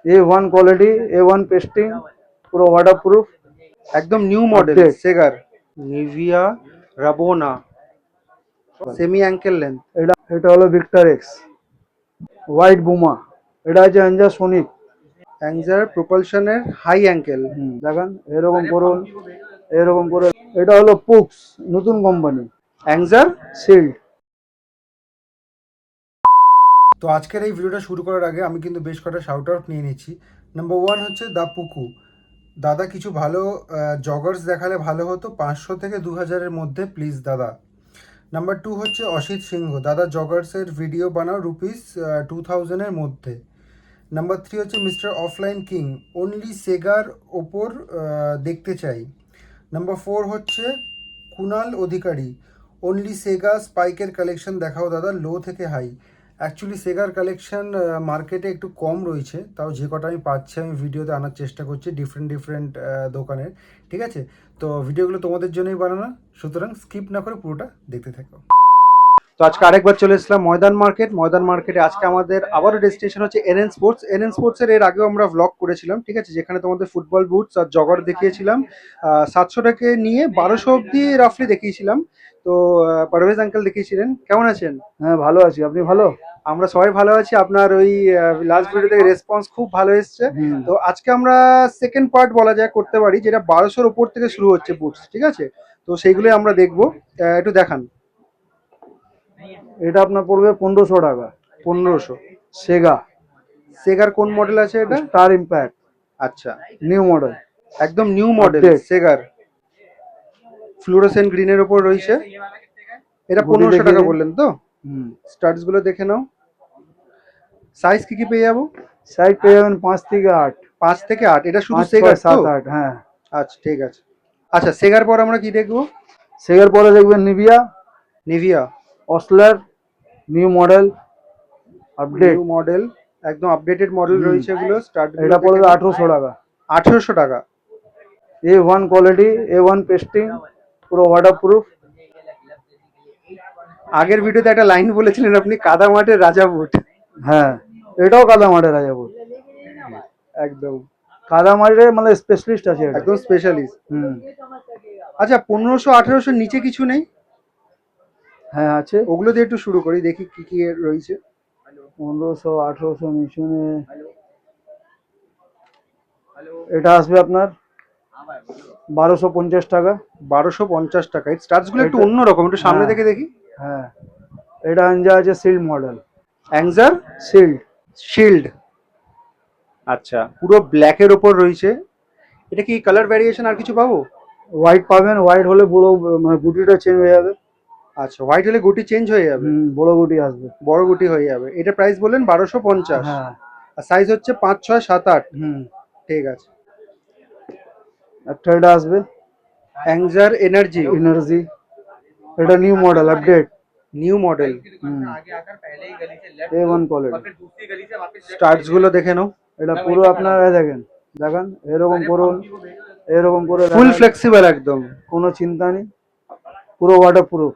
A1 quality, A1 pasting, পুরো waterproof, একদম new model Update। সেগার Nivia Rabona semi ankle length. এটা হলো ভিক্টর এক্স হোয়াইট বুমা। এটা আছে অ্যাঞ্জা সোনিক। অ্যাংজার প্রপালশনের হাই অ্যাঙ্কেল। দেখেন এরকম করুন, এরকম করে। এটা হলো পুক্স, নতুন কোম্পানি, অ্যাংজার। শিল্ড। তো আজকের এই ভিডিওটা শুরু করার আগে আমি কিন্তু বেশ কটা শাউট আউট নিয়ে নিচ্ছি। নাম্বার 1 হচ্ছে দা পুকু। দাদা কিছু ভালো জগার্স দেখালে ভালো হতো, 500 থেকে 2000-এর মধ্যে প্লিজ দাদা। নাম্বার 2 হচ্ছে অসিত সিংহ। দাদা জগার্সের ভিডিও বানাও, রুপিস 2000-এর মধ্যে। নাম্বার 3 হচ্ছে মিস্টার অফলাইন কিং, অনলি সেগার ওপর দেখতে চাই। নাম্বার 4 হচ্ছে কুনাল অধিকারী, অনলি সেগা স্পাইকের কালেকশন দেখাও দাদা, লো থেকে হাই। অ্যাকচুয়ালি সেগার কালেকশন মার্কেটে একটু কম রয়েছে, তাও যে কটা আমি পাচ্ছি আমি ভিডিওতে আনার চেষ্টা করছি ডিফারেন্ট দোকানের। ঠিক আছে, তো ভিডিওগুলো তোমাদের জন্যই বানানো, সুতরাং স্কিপ না করে পুরোটা দেখতে থাকো। তো আজকে আরেকবার চলে এসলাম ময়দান মার্কেট। ময়দান মার্কেটে আজকে আমাদের আবারও ডেস্টিনেশন হচ্ছে এনএন স্পোর্টস। এনএন স্পোর্টসের এর আগেও আমরা ব্লগ করেছিলাম, ঠিক আছে, যেখানে তোমাদের ফুটবল বুটস আর জগার দেখিয়েছিলাম। 700 টাকা নিয়ে 1200 অব্দি রাফলি দেখিয়েছিলাম। তো পারভেজ আঙ্কেল দেখিয়েছিলেন। কেমন আছেন? হ্যাঁ ভালো আছি, আপনি ভালো? আমরা সবাই ভালো আছি। আপনার ওই লাস্ট ভিডিও থেকে রেসপন্স খুব ভালো এসছে। তো আজকে আমরা সেকেন্ড পার্ট বলা যায় করতে পারি, যেটা 1200-র উপর থেকে শুরু হচ্ছে বুটস, ঠিক আছে। তো সেইগুলোই আমরা দেখবো। একটু দেখান। এটা আপনার পড়বে 1500 টাকা। 1500। সেগা সেগার কোন মডেল আছে এটা? স্টার ইম্প্যাক্ট, আচ্ছা, নিউ মডেল, একদম নিউ মডেল Update। সেগার, ফ্লুরোসেন্ট গ্রিনের ওপর রয়েছে। এটা গুটি 1500 টাকা দেখিয়ে দিন। বললেন তো? স্টার্টস গুলো দেখে নাও। সাইজ কি কি পেয়ে যাবো? সাইজ পেয়ে যাবেন 5 থেকে 8। 5 থেকে 8। এটা শুধু 5, 6, সেগার তো? 7, 8, হ্যাঁ। আচ্ছা ঠিক আছে। আচ্ছা, সেগার পর আমরা কি দেখবো? সেগার পরে দেখবেন নিভিয়া, নিভিয়া অসলার, new model, update. New model, একদম আপডেটেড মডেল রয়েছে এগুলো। স্টার্ট এটা পড়বে 1800 টাকা। 1800 টাকা। A1 কোয়ালিটি, A1 পেস্টিং, পুরো ওয়াটারপ্রুফ। আগের ভিডিওতে একটা লাইন বলেছিলেন আপনি, কাদা মাঠের রাজা বুট। হ্যাঁ, এটাও কাদামাটি রাজাপুর। একদম কাদামাটির মানে স্পেশালিস্ট আছে এটা। একদম স্পেশালিস্ট। আচ্ছা, 1500 1800 নিচে কিছু নেই? হ্যাঁ আছে। ওগুলো দিয়ে একটু শুরু করি, দেখি কি কি রয়েছে। 1500 1800 মিশনে এটা আসবে আপনার 1250 টাকা। 1250 টাকা। এই স্টার্টস গুলো একটু অন্যরকম, একটু সামনে থেকে দেখি। হ্যাঁ, এটা আনজা আছে শিল্ড মডেল। অ্যাংজার শিল্ড। শিল্ড। আচ্ছা, পুরো ব্ল্যাকের ওপর রয়েছে। এটা কি কালার ভ্যারিয়েশন আর কিছু পাবো? হোয়াইট পাবেন, হোয়াইট হলে পুরো মানে গুটিটা চেঞ্জ হয়ে যাবে। আচ্ছা, হোয়াইট হলে গুটি চেঞ্জ হয়ে যাবে। বড় গুটি আসবে। বড় গুটি হয়ে যাবে। এটা প্রাইস বললেন 1250। হ্যাঁ। আর সাইজ হচ্ছে 5 6 7 8। ঠিক আছে। একটা এটা আসবে অ্যাংজার এনার্জি। এনার্জি, এটা new model, update. New model. A1 quality. Starts গুলো দেখে নাও। এটা পুরো আপনার দেখেন, দেখেন এরকম করুন, এরকম করে ফুল দেখান। ফ্লেক্সিবল একদম। কোনো চিন্তা নেই, পুরো ওয়াটারপ্রুফ।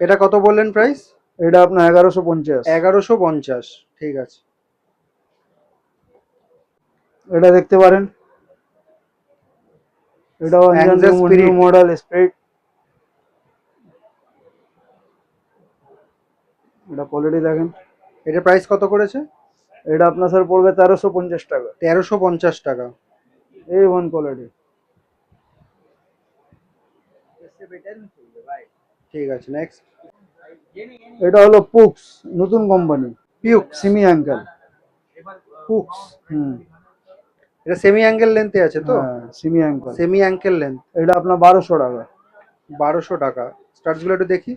এটা কত বললেন প্রাইস? এটা আপনার 1150। 1150। ঠিক আছে। এটা দেখতে পারেন, এটাও Angel new Spirit। Model spirit. এটা কোয়ালিটি দেখেন। এটা প্রাইস কত করেছে? এটা আপনার স্যার পড়বে 1350 টাকা। 1350 টাকা। A1 quality. ঠিক আছে, নেক্সট। এটা হলো পুক্স, নতুন কোম্পানি, পিউক সেমি অ্যাঙ্কেল। হুকস। এটা সেমি অ্যাঙ্গেল লেন্থে আছে তো? হ্যাঁ, semi angle. Semi angle length. এটা আপনার 1200 টাকা। 1200 টাকা। স্টার্টস গুলো একটু দেখি।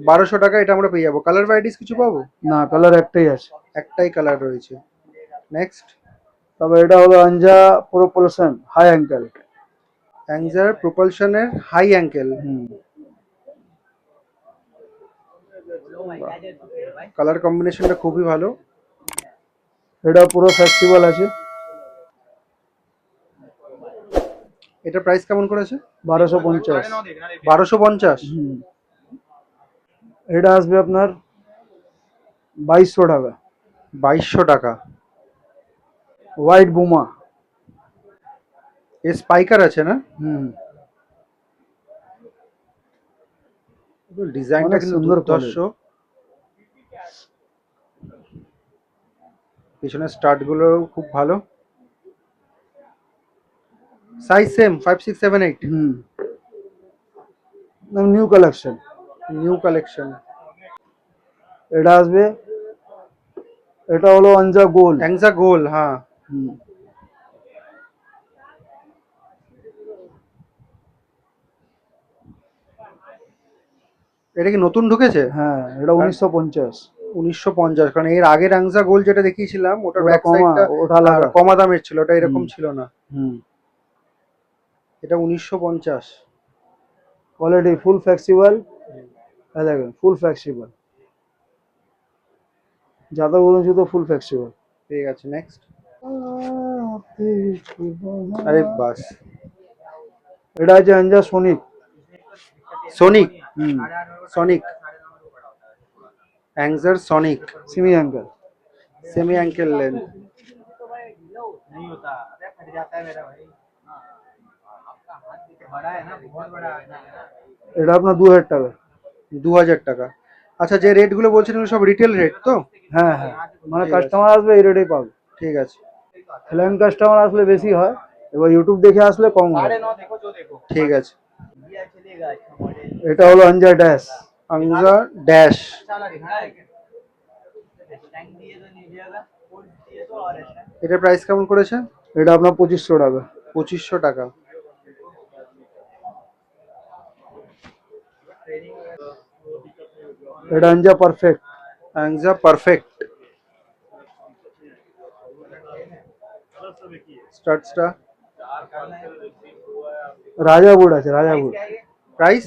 বারোশো টাকা এটা আমরা পেয়ে যাবো। কালার ভ্যারাইটিস কিছু পাবো? না, কালার একটাই আছে। একটাই কালার রয়েছে। নেক্সট। তবে এটা হলো আনজা প্রোপালশন হাই অ্যাঙ্কেল। অ্যাংজার প্রপালশনের হাই অ্যাঙ্কেল। কালার কম্বিনেশনটা খুবই ভালো। এটা পুরো ফ্লেক্সিবল আছে। এটা প্রাইস কেমন করেছে? 1250। 1250। হুম, এটা আসবে আপনার 2200 টাকা। 2200 টাকা। হোয়াইট বুমা। এর স্পাইকার আছে না? হুম, ডিজাইনটা অনেক কিন্তু সুন্দর দুর্ধর্ষ। পিছনের স্টার্ট গুলো খুব ভালো। Size same 5 6 7 8। হুম, নিউ কালেকশন। New collection. এটা আসবে, এটা হলো আঞ্জা গোল। অ্যাংজা গোল, হ্যাঁ। হুম, এটা কি নতুন ঢুকেছে? হ্যাঁ, এটা 1950। 1950, কারণ এর আগের অ্যাংজা গোল যেটা দেখিয়েছিলাম ওটার ওটা ব্যাক কমা, সাইডটা ওটা আলাদা। কমা দামের ছিল, ওটা এরকম হুম, ছিল না। হুম, এটা 1950। Quality full flexible. দেখেন ফুল ফ্লেক্সিবল, যাদা বলুন জুতো ফুল ফ্লেক্সিবল। ঠিক আছে, নেক্সট। আরে বাস। এটা আছে আঞ্জা সোনিক। সোনিক। হুম, সনিক। অ্যাংজার sonic. Semi ankle. Semi ankle length. এটা আপনার 2000 টাকা। 2000 টাকা। আচ্ছা, যে রেট গুলো বলছেন এগুলো সব রিটেল রেট তো? হ্যাঁ হ্যাঁ, মানে ঠিক আছে, কাস্টমার আসবে এই রেটেই পাবে। ঠিক আছে, ফ্ল্যান কাস্টমার আসলে বেশি হয়, এবার ইউটিউব দেখে আসলে কম হয়। ঠিক আছে। এটা হলো আঞ্জা ড্যাশ। আংজা ড্যাশ। এটার প্রাইস কেমন করেছে? এটা আপনার 2500 টাকা। 2500 টাকা। এটা আঞ্জা পারফেক্ট। আংজা পারফেক্ট। স্টার্টসটা রাজাবুড আছে, রাজাবুড। প্রাইস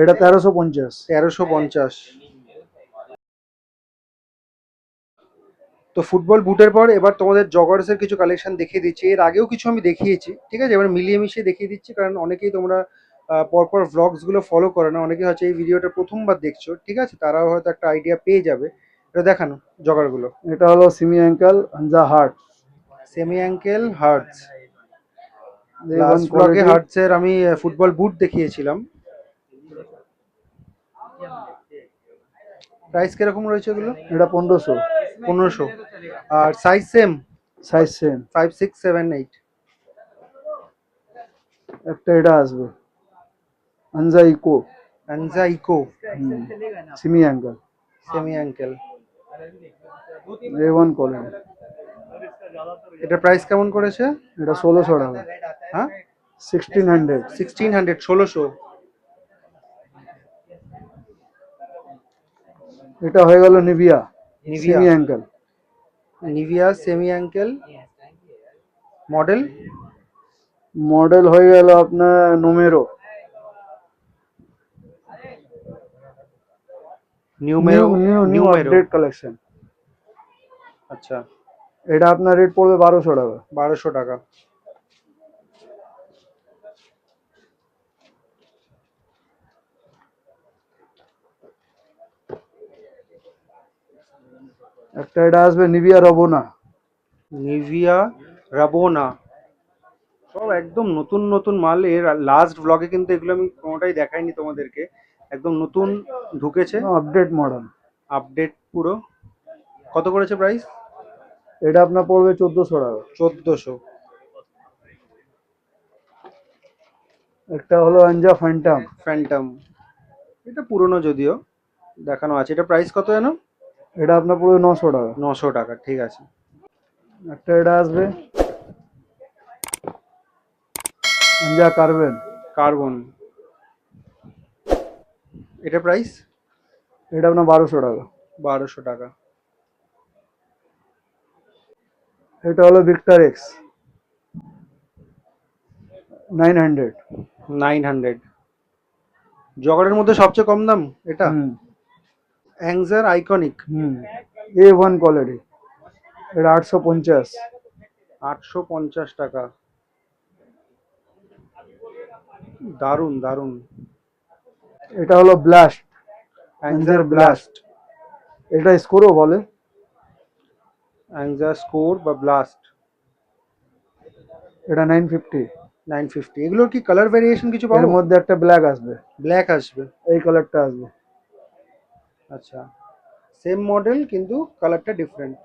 এটা 1350। 1350। তো ফুটবল বুটের পর এবার তোমাদের জগার্সের কিছু কালেকশন দেখিয়ে দিচ্ছি। এর আগেও কিছু আমি দেখিয়েছি, ঠিক আছে, এবার মিলিয়ে মিশিয়ে দেখিয়ে দিচ্ছি, কারণ অনেকেই তোমরা পরপর ভ্লগস গুলো ফলো করে না, অনেকেই হচ্ছে এই ভিডিওটা প্রথমবার দেখছো, ঠিক আছে, তারাও হয়তো একটা আইডিয়া পেয়ে যাবে। এটা দেখানো জগার গুলো। এটা হলো সিমি অ্যাঙ্কেল আঞ্জা heart. Semi angle hearts. One last ব্লগে কোয়ালিটি। হার্টসের আমি ফুটবল বুট দেখিয়েছিলাম। প্রাইস কিরকম রয়েছে এগুলো? এটা 1500। 1500। আর সাইজ সেম সাইজ সেম। 5 6 7 8। একটা এটা আসবে আঞ্জা ইকো। আনজা eco. Semi ankle. Semi ankle. One quality. এটা প্রাইস কেমন করেছে? এটা 1600 টাকা। হ্যাঁ, 1600। 1600। 1600। এটা হয়ে গেল Nivia Nivia. Semi ankle. Nivia semi ankle. Model model হয়ে গেল আপনার Numero. Numero. New new Numero. Update collection. আচ্ছা, এটা আপনার রেট পড়বে 1200 টাকা। 1200 টাকা। একটা এটা আসবে নিভিয়া রবোনা। নিভিয়া রাবোনা। সব একদম নতুন নতুন মাল। এর লাস্ট ব্লগে কিন্তু এগুলো আমি কোনোটাই দেখাইনি তোমাদেরকে, একদম নতুন ঢুকেছে, আপডেট মডেল। আপডেট পুরো। কত করেছে প্রাইস? এটা আপনার পড়বে 1400 টাকা। 1400। একটা হলো আঞ্জা ফ্যান্টাম। ফ্যান্টাম। এটা পুরনো যদিও দেখানো আছে। এটা প্রাইস কত যেন? এটা আপনার পড়বে 900 টাকা। 900 টাকা, ঠিক আছে। একটা এটা আসবে আঞ্জা কার্বেন। কার্বন। এটা প্রাইস? এটা আপনার 1200 টাকা। 1200 টাকা। এটা হলো ভিক্টর এক্স 900। 900। জগারের মধ্যে সবচেয়ে কম দাম এটা। হুম অ্যাংজার আইকনিক। হুম, A1 কোয়ালিটি। এটা 850। 850 টাকা। দারুণ দারুণ। এটা হলো ব্লাস্ট, অ্যাংজার ব্লাস্ট, ব্লাস্ট, এটা স্কোরও বলে। অ্যাংজার স্কোর বা ব্লাস্ট, এটা 950। 950। এগুলোর কি কালার ভেরিয়েশন কিছু এর পাবো? মধ্যে একটা ব্ল্যাক আসবে, ব্ল্যাক আসবে। এই কালারটা আসবে। আচ্ছা, সেম মডেল কিন্তু কালারটা ডিফারেন্ট।